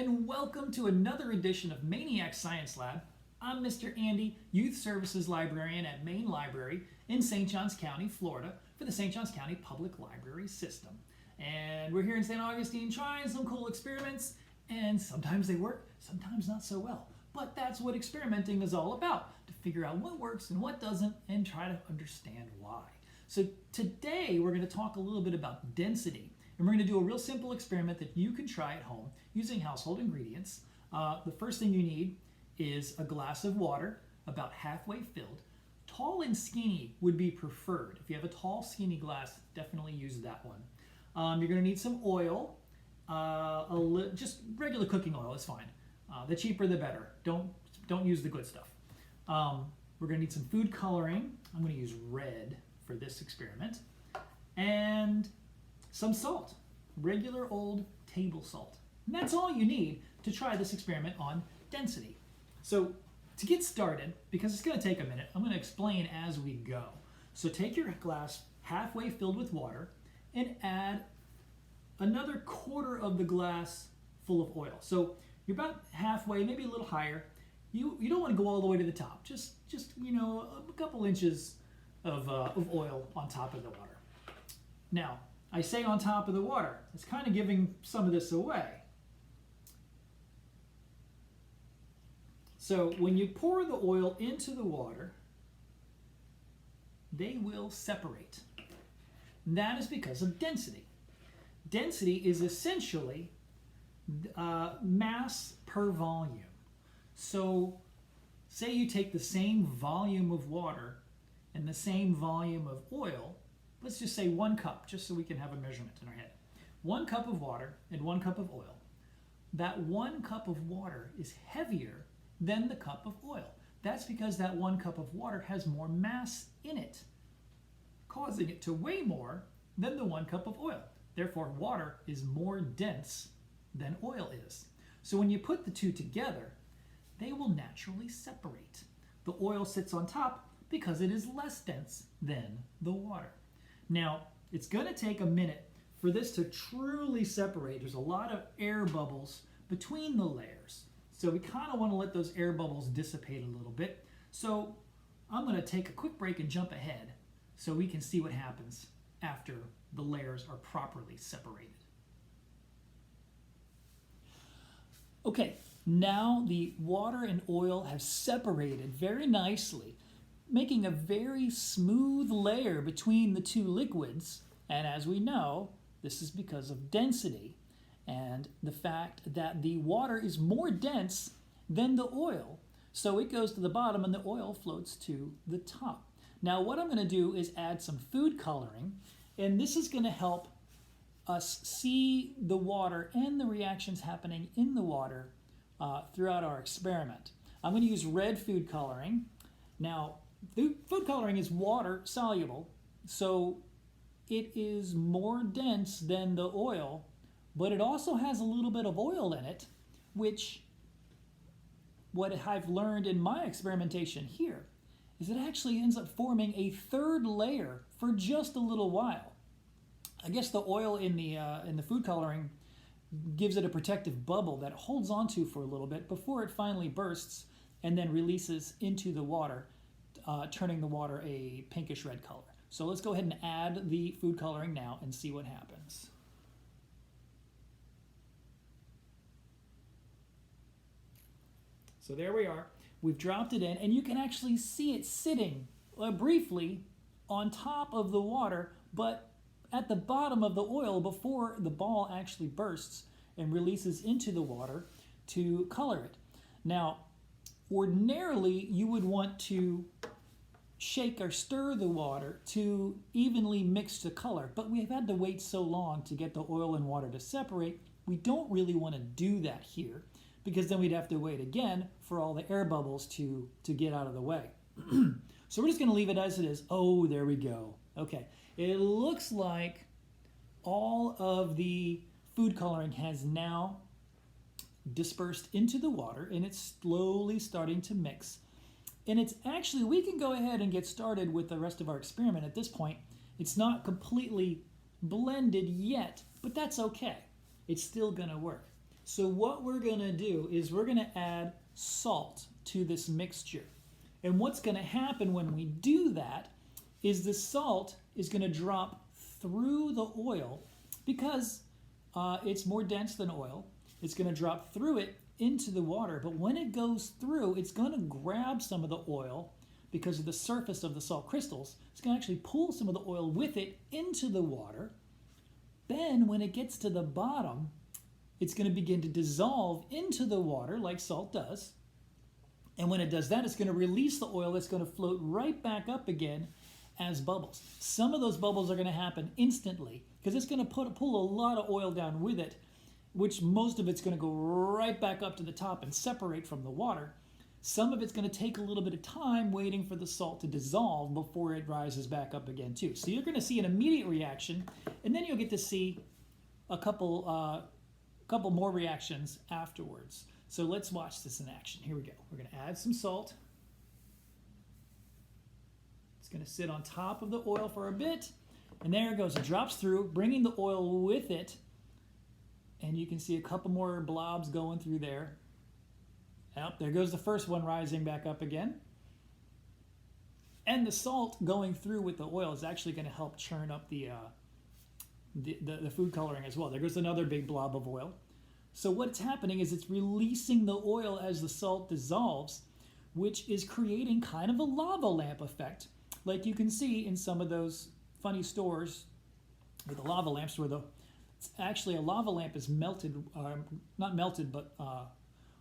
and welcome to another edition of MAIN-iac Science Lab. I'm Mr. Andy, Youth Services Librarian at Main Library in St. Johns County, Florida, for the St. Johns County Public Library System. And we're here in St. Augustine trying some cool experiments, and sometimes they work, sometimes not so well. But that's what experimenting is all about, to figure out what works and what doesn't, and try to understand why. So today we're going to talk a little bit about density. And we're going to do a real simple experiment that you can try at home using household ingredients. The first thing you need is a glass of water, about halfway filled. Tall and skinny would be preferred. If you have a tall, skinny glass, definitely use that one. You're going to need some oil, just regular cooking oil is fine. The cheaper the better. Don't use the good stuff. We're going to need some food coloring. I'm going to use red for this experiment. And some salt, regular old table salt. And that's all you need to try this experiment on density. So to get started, because it's going to take a minute, I'm going to explain as we go. So take your glass halfway filled with water and add another quarter of the glass full of oil. So you're about halfway, maybe a little higher. You don't want to go all the way to the top. Just a couple inches of oil on top of the water. Now, I say on top of the water. It's kind of giving some of this away. So when you pour the oil into the water, they will separate. And that is because of density. Density is essentially mass per volume. So say you take the same volume of water and the same volume of oil. Let's just say 1 cup, just so we can have a measurement in our head. 1 cup of water and 1 cup of oil. That 1 cup of water is heavier than the cup of oil. That's because that 1 cup of water has more mass in it, causing it to weigh more than the 1 cup of oil. Therefore, water is more dense than oil is. So when you put the two together, they will naturally separate. The oil sits on top because it is less dense than the water. Now, it's going to take a minute for this to truly separate. There's a lot of air bubbles between the layers. So we kind of want to let those air bubbles dissipate a little bit. So I'm going to take a quick break and jump ahead so we can see what happens after the layers are properly separated. Okay, now the water and oil have separated very nicely, making a very smooth layer between the two liquids. And as we know, this is because of density and the fact that the water is more dense than the oil. So it goes to the bottom and the oil floats to the top. Now what I'm going to do is add some food coloring, and this is going to help us see the water and the reactions happening in the water throughout our experiment. I'm going to use red food coloring. Now, food coloring is water soluble, so it is more dense than the oil, but it also has a little bit of oil in it, which what I've learned in my experimentation here is it actually ends up forming a third layer for just a little while. I guess the oil in the food coloring gives it a protective bubble that it holds onto for a little bit before it finally bursts and then releases into the water, turning the water a pinkish red color. So let's go ahead and add the food coloring now and see what happens. So there we are. We've dropped it in, and you can actually see it sitting briefly on top of the water, but at the bottom of the oil before the ball actually bursts and releases into the water to color it. Now, ordinarily, you would want to shake or stir the water to evenly mix the color, but we've had to wait so long to get the oil and water to separate. We don't really want to do that here, because then we'd have to wait again for all the air bubbles to get out of the way. So we're just going to leave it as it is. Oh, there we go. Okay, it looks like all of the food coloring has now dispersed into the water, and it's slowly starting to mix. And it's actually, we can go ahead and get started with the rest of our experiment at this point. It's not completely blended yet, but that's okay. It's still going to work. So what we're going to do is we're going to add salt to this mixture. And what's going to happen when we do that is the salt is going to drop through the oil because it's more dense than oil. It's going to drop through it into the water, but when it goes through, it's going to grab some of the oil because of the surface of the salt crystals. It's going to actually pull some of the oil with it into the water. Then when it gets to the bottom, it's going to begin to dissolve into the water like salt does. And when it does that, it's going to release the oil that's going to float right back up again as bubbles. Some of those bubbles are going to happen instantly because it's going to pull a lot of oil down with it, which most of it's going to go right back up to the top and separate from the water. Some of it's going to take a little bit of time waiting for the salt to dissolve before it rises back up again too. So you're going to see an immediate reaction, and then you'll get to see a couple more reactions afterwards. So let's watch this in action. Here we go. We're going to add some salt. It's going to sit on top of the oil for a bit, and there it goes. It drops through, bringing the oil with it. And you can see a couple more blobs going through there. Yep, there goes the first one rising back up again. And the salt going through with the oil is actually going to help churn up the food coloring as well. There goes another big blob of oil. So what's happening is it's releasing the oil as the salt dissolves, which is creating kind of a lava lamp effect, like you can see in some of those funny stores with the lava lamps where actually a lava lamp is melted, not melted, but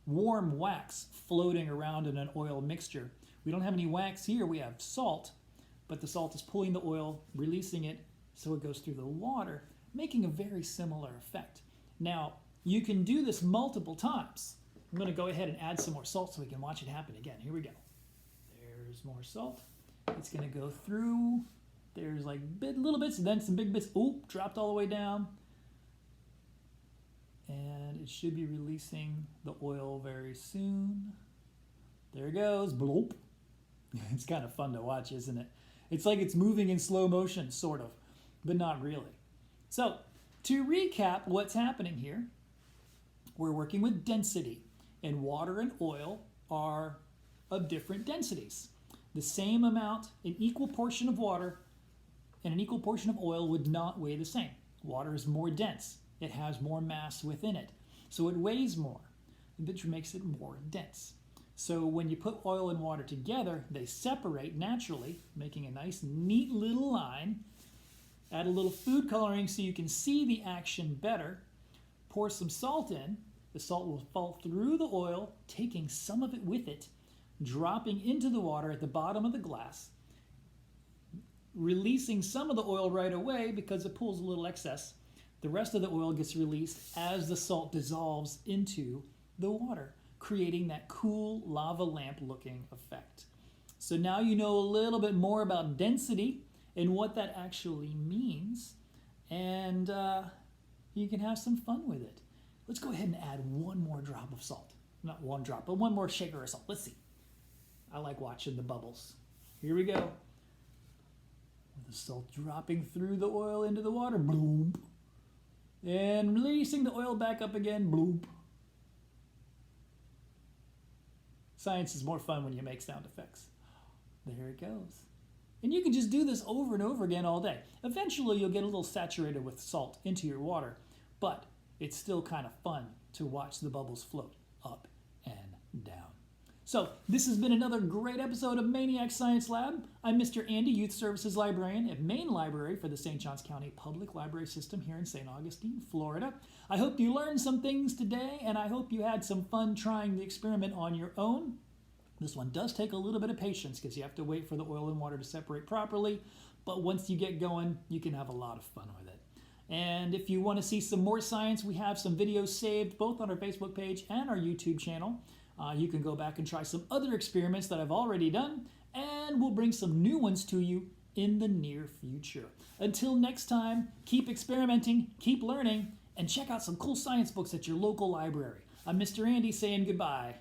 warm wax floating around in an oil mixture. We don't have any wax here, we have salt, but the salt is pulling the oil, releasing it, so it goes through the water, making a very similar effect. Now, you can do this multiple times. I'm going to go ahead and add some more salt so we can watch it happen again. Here we go. There's more salt. It's going to go through. There's like little bits, and then some big bits. Oop, dropped all the way down. And it should be releasing the oil very soon. There it goes. Bloop. It's kind of fun to watch, isn't it? It's like it's moving in slow motion, sort of, but not really. So, to recap what's happening here, we're working with density, and water and oil are of different densities. The same amount, an equal portion of water and an equal portion of oil would not weigh the same. Water is more dense. It has more mass within it, so it weighs more, which makes it more dense. So when you put oil and water together, they separate naturally, making a nice, neat little line. Add a little food coloring so you can see the action better. Pour some salt in. The salt will fall through the oil, taking some of it with it, dropping into the water at the bottom of the glass, releasing some of the oil right away because it pulls a little excess. The rest of the oil gets released as the salt dissolves into the water, creating that cool lava lamp looking effect. So now you know a little bit more about density and what that actually means, and you can have some fun with it. Let's go ahead and add one more drop of salt. Not one drop, but one more shaker of salt. Let's see. I like watching the bubbles. Here we go. The salt dropping through the oil into the water. Bloop. And releasing the oil back up again. Bloop. Science is more fun when you make sound effects. There it goes. And you can just do this over and over again all day. Eventually you'll get a little saturated with salt into your water, but it's still kind of fun to watch the bubbles float up and down. So this has been another great episode of MAIN-iac Science Lab. I'm Mr. Andy, Youth Services Librarian at Main Library for the St. Johns County Public Library System here in St. Augustine, Florida. I hope you learned some things today, and I hope you had some fun trying the experiment on your own. This one does take a little bit of patience because you have to wait for the oil and water to separate properly, but once you get going, you can have a lot of fun with it. And if you want to see some more science, we have some videos saved both on our Facebook page and our YouTube channel. You can go back and try some other experiments that I've already done, and we'll bring some new ones to you in the near future. Until next time, keep experimenting, keep learning, and check out some cool science books at your local library. I'm Mr. Andy saying goodbye.